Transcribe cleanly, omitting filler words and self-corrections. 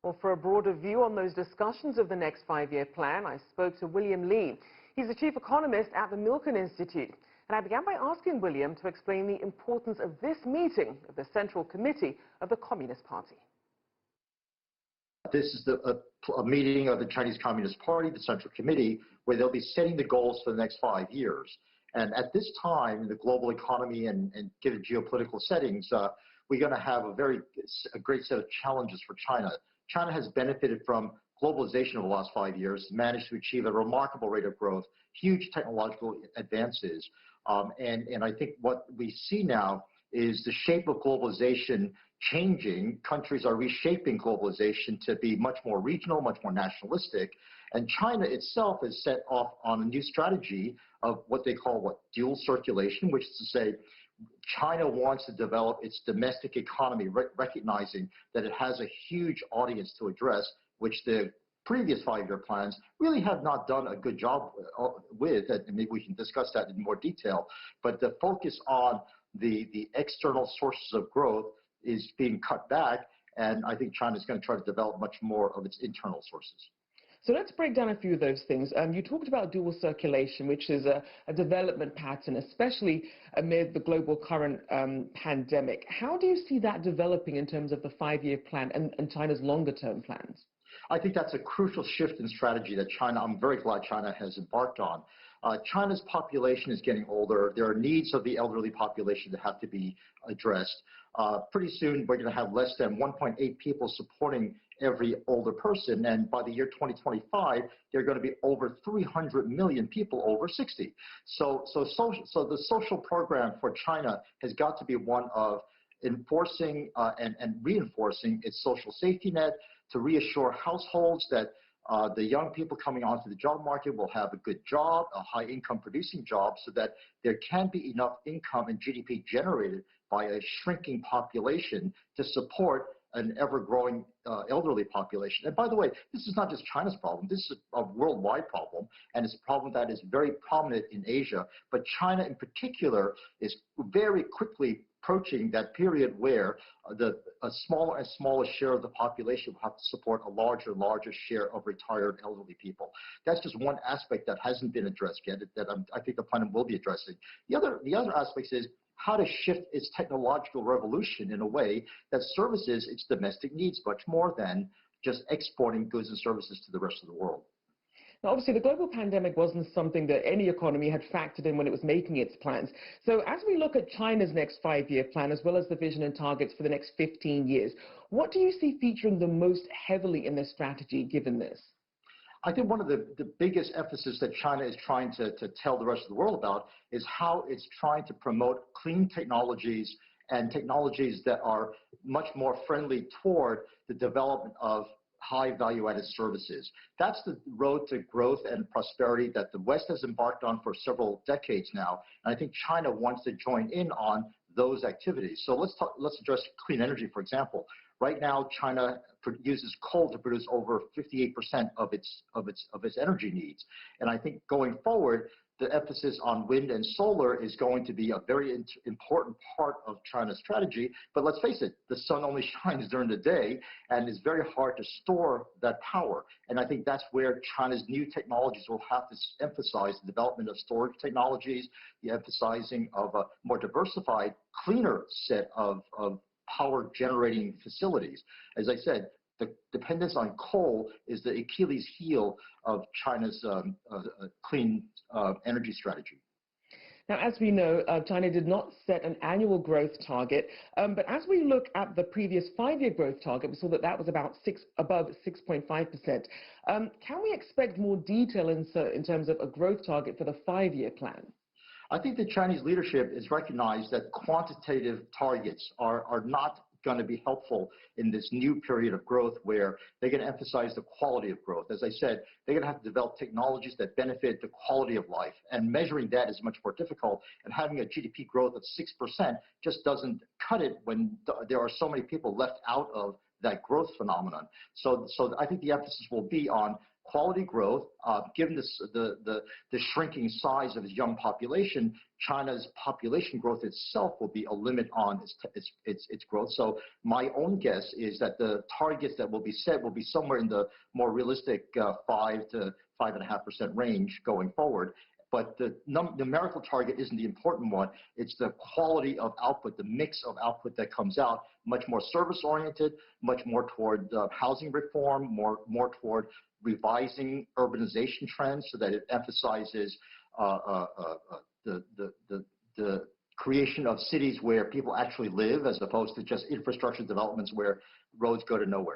Well, for a broader view on those discussions of the next five-year plan, I spoke to William Lee. He's the chief economist at the Milken Institute. And I began by asking William to explain the importance of this meeting of the Central Committee of the Communist Party. This is a meeting of the Chinese Communist Party, the Central Committee, where they'll be setting the goals for the next 5 years. And at this time, in the global economy and given geopolitical settings, we're going to have a great set of challenges for China. China has benefited from globalization over the last 5 years, managed to achieve a remarkable rate of growth, huge technological advances. And I think what we see now is the shape of globalization changing. Countries are reshaping globalization to be much more regional, much more nationalistic. And China itself has set off on a new strategy of what they call dual circulation, which is to say China wants to develop its domestic economy, recognizing that it has a huge audience to address, which the previous five-year plans really have not done a good job with, and maybe we can discuss that in more detail. But the focus on the external sources of growth is being cut back, and I think China is going to try to develop much more of its internal sources. So let's break down a few of those things. You talked about dual circulation, which is a development pattern, especially amid the global current pandemic. How do you see that developing in terms of the five-year plan and China's longer-term plans? I think that's a crucial shift in strategy that I'm very glad China has embarked on. China's population is getting older. There are needs of the elderly population that have to be addressed. Pretty soon, we're going to have less than 1.8 people supporting every older person, and by the year 2025, there are going to be over 300 million people over 60. So the social program for China has got to be one of enforcing and reinforcing its social safety net to reassure households that the young people coming onto the job market will have a good job, a high income producing job, so that there can be enough income and GDP generated by a shrinking population to support an ever-growing elderly population. And by the way, this is not just China's problem. This is a worldwide problem, and it's a problem that is very prominent in Asia. But China in particular is very quickly approaching that period where a smaller and smaller share of the population will have to support a larger and larger share of retired elderly people. That's just one aspect that hasn't been addressed yet, that I think the plan will be addressing. The other aspect is how to shift its technological revolution in a way that services its domestic needs much more than just exporting goods and services to the rest of the world. Now, obviously, the global pandemic wasn't something that any economy had factored in when it was making its plans. So as we look at China's next five-year plan, as well as the vision and targets for the next 15 years, what do you see featuring the most heavily in their strategy, given this? I think one of the biggest emphasis that China is trying to tell the rest of the world about is how it's trying to promote clean technologies and technologies that are much more friendly toward the development of high value-added services. That's the road to growth and prosperity that the West has embarked on for several decades now, and I think China wants to join in on those activities. So let's address clean energy, for example. Right now, China uses coal to produce over 58% of its energy needs, and I think going forward, the emphasis on wind and solar is going to be a very important part of China's strategy. But let's face it, the sun only shines during the day, and it's very hard to store that power. And I think that's where China's new technologies will have to emphasize the development of storage technologies, the emphasizing of a more diversified, cleaner set of power generating facilities. As I said, the dependence on coal is the Achilles heel of China's clean energy strategy. Now, as we know, China did not set an annual growth target, but as we look at the previous five-year growth target, we saw that that was about above 6.5%. Can we expect more detail in terms of a growth target for the five-year plan? I think the Chinese leadership has recognized that quantitative targets are not going to be helpful in this new period of growth where they're going to emphasize the quality of growth. As I said, they're going to have to develop technologies that benefit the quality of life, and measuring that is much more difficult, and having a GDP growth of 6% just doesn't cut it when there are so many people left out of that growth phenomenon. So I think the emphasis will be on quality growth. Given the shrinking size of its young population, China's population growth itself will be a limit on its growth. So my own guess is that the targets that will be set will be somewhere in the more realistic 5 to 5.5% range going forward. But the numerical target isn't the important one. It's the quality of output, the mix of output that comes out, much more service-oriented, much more toward housing reform, more toward revising urbanization trends so that it emphasizes the creation of cities where people actually live as opposed to just infrastructure developments where roads go to nowhere.